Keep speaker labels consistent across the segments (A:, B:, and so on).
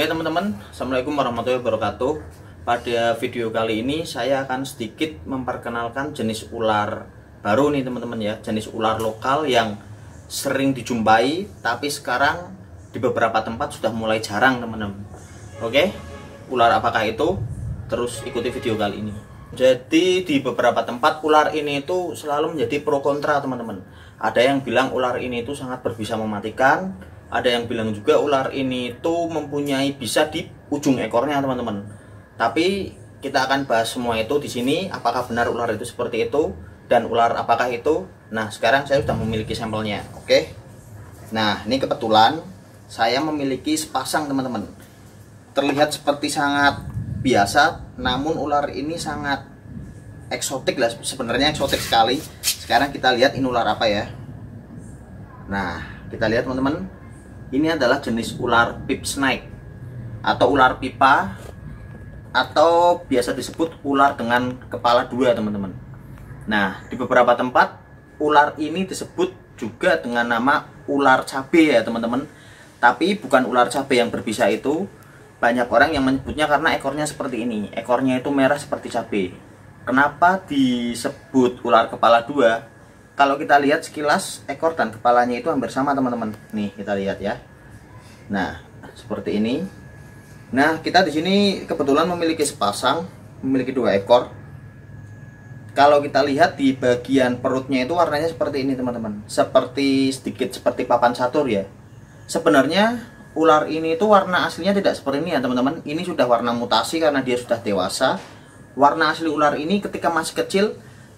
A: Oke teman-teman, Assalamualaikum warahmatullahi wabarakatuh. Pada video kali ini saya akan sedikit memperkenalkan jenis ular baru nih teman-teman ya. Jenis ular lokal yang sering dijumpai, tapi sekarang di beberapa tempat sudah mulai jarang teman-teman. Oke, ular apakah itu? Terus ikuti video kali ini. Jadi di beberapa tempat ular ini itu selalu menjadi pro kontra teman-teman. Ada yang bilang ular ini itu sangat berbisa mematikan. Ada yang bilang juga ular ini tuh mempunyai bisa di ujung ekornya teman-teman. Tapi kita akan bahas semua itu di sini. Apakah benar ular itu seperti itu dan ular apakah itu? Nah sekarang saya sudah memiliki sampelnya. Oke. Nah ini kebetulan saya memiliki sepasang teman-teman. Terlihat seperti sangat biasa, namun ular ini sangat eksotik lah. Sebenarnya eksotik sekali. Sekarang kita lihat ini ular apa ya. Nah kita lihat teman-teman. Ini adalah jenis ular pip snake atau ular pipa, atau biasa disebut ular dengan kepala dua teman-teman. Nah di beberapa tempat ular ini disebut juga dengan nama ular cabe ya teman-teman. Tapi bukan ular cabe yang berbisa itu. Banyak orang yang menyebutnya karena ekornya seperti ini. Ekornya itu merah seperti cabe. Kenapa disebut ular kepala dua? Kalau kita lihat sekilas ekor dan kepalanya itu hampir sama teman-teman. Nih kita lihat ya. Nah seperti ini. Nah kita di sini kebetulan memiliki sepasang, memiliki 2 ekor. Kalau kita lihat di bagian perutnya itu warnanya seperti ini teman-teman. Seperti sedikit seperti papan satur ya. Sebenarnya ular ini itu warna aslinya tidak seperti ini ya teman-teman. Ini sudah warna mutasi karena dia sudah dewasa. Warna asli ular ini ketika masih kecil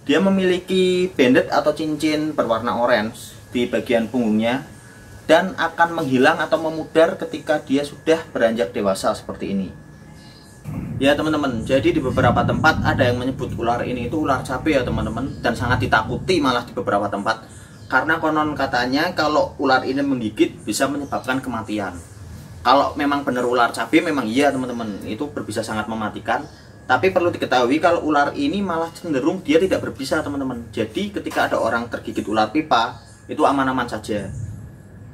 A: dia memiliki banded atau cincin berwarna orange di bagian punggungnya dan akan menghilang atau memudar ketika dia sudah beranjak dewasa seperti ini. Ya teman-teman, jadi di beberapa tempat ada yang menyebut ular ini itu ular cabe ya teman-teman, dan sangat ditakuti malah di beberapa tempat karena konon katanya kalau ular ini menggigit bisa menyebabkan kematian. Kalau memang benar ular cabe memang iya teman-teman, itu berbisa sangat mematikan. Tapi perlu diketahui kalau ular ini malah cenderung dia tidak berbisa teman-teman. Jadi ketika ada orang tergigit ular pipa itu aman-aman saja.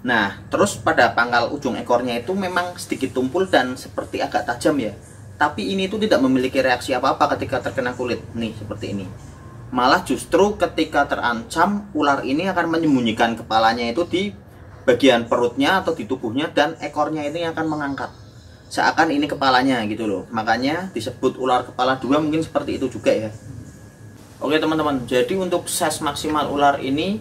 A: Nah terus pada pangkal ujung ekornya itu memang sedikit tumpul dan seperti agak tajam ya. Tapi ini itu tidak memiliki reaksi apa-apa ketika terkena kulit. Nih seperti ini. Malah justru ketika terancam ular ini akan menyembunyikan kepalanya itu di bagian perutnya atau di tubuhnya, dan ekornya ini akan mengangkat seakan ini kepalanya gitu loh. Makanya disebut ular kepala dua, mungkin seperti itu juga ya. Oke teman-teman, jadi untuk size maksimal ular ini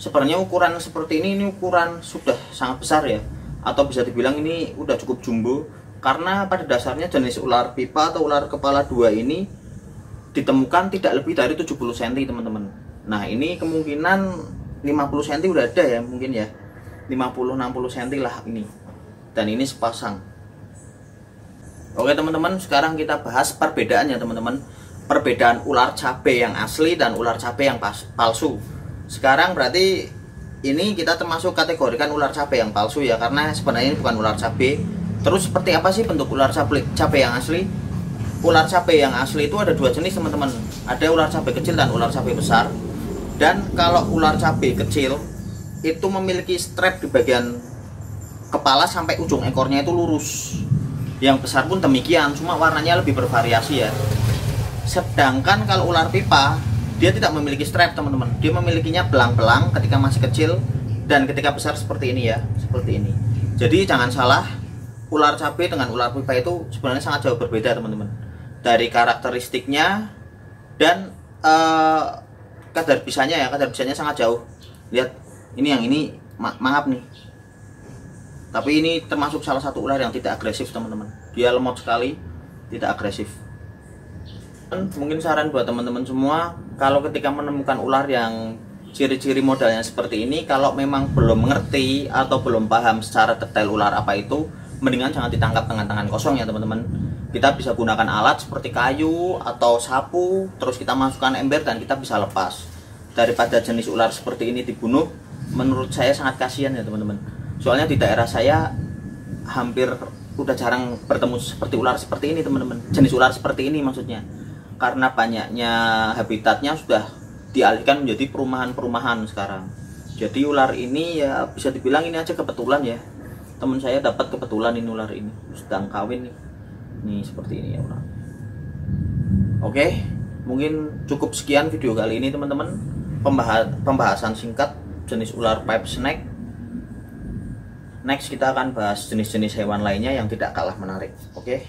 A: sebenarnya ukuran seperti ini ukuran sudah sangat besar ya, atau bisa dibilang ini udah cukup jumbo. Karena pada dasarnya jenis ular pipa atau ular kepala dua ini ditemukan tidak lebih dari 70 cm teman-teman. Nah ini kemungkinan 50 cm udah ada ya, mungkin ya 50-60 cm lah ini. Dan ini sepasang. Oke teman-teman, sekarang kita bahas perbedaannya teman-teman. Perbedaan ular cabe yang asli dan ular cabe yang palsu. Sekarang berarti ini kita termasuk kategorikan ular cabe yang palsu ya, karena sebenarnya ini bukan ular cabe. Terus seperti apa sih bentuk ular cabe yang asli? Ular cabe yang asli itu ada 2 jenis teman-teman. Ada ular cabe kecil dan ular cabe besar. Dan kalau ular cabe kecil itu memiliki strap di bagian kepala sampai ujung ekornya itu lurus. Yang besar pun demikian, cuma warnanya lebih bervariasi ya. Sedangkan kalau ular pipa dia tidak memiliki strap teman-teman. Dia memilikinya belang-belang ketika masih kecil dan ketika besar seperti ini ya, seperti ini. Jadi jangan salah, ular cabe dengan ular pipa itu sebenarnya sangat jauh berbeda teman-teman. Dari karakteristiknya dan kadar bisanya sangat jauh. Lihat, ini yang ini mangap nih. Tapi ini termasuk salah satu ular yang tidak agresif teman-teman. Dia lemot sekali, tidak agresif. Mungkin saran buat teman-teman semua, kalau ketika menemukan ular yang ciri-ciri modalnya seperti ini, kalau memang belum mengerti atau belum paham secara detail ular apa itu, mendingan jangan ditangkap dengan tangan kosong ya teman-teman. Kita bisa gunakan alat seperti kayu atau sapu, terus kita masukkan ember dan kita bisa lepas. Daripada jenis ular seperti ini dibunuh, menurut saya sangat kasihan ya teman-teman. Soalnya di daerah saya hampir udah jarang bertemu seperti ular seperti ini teman-teman. Jenis ular seperti ini maksudnya. Karena banyaknya habitatnya sudah dialihkan menjadi perumahan-perumahan sekarang. Jadi ular ini ya bisa dibilang ini aja kebetulan ya. teman saya dapat kebetulan ini ular ini sedang kawin nih. Nih seperti ini ya orang. Oke, mungkin cukup sekian video kali ini teman-teman, pembahasan singkat jenis ular pipe snake. Next kita akan bahas jenis-jenis hewan lainnya yang tidak kalah menarik. Oke.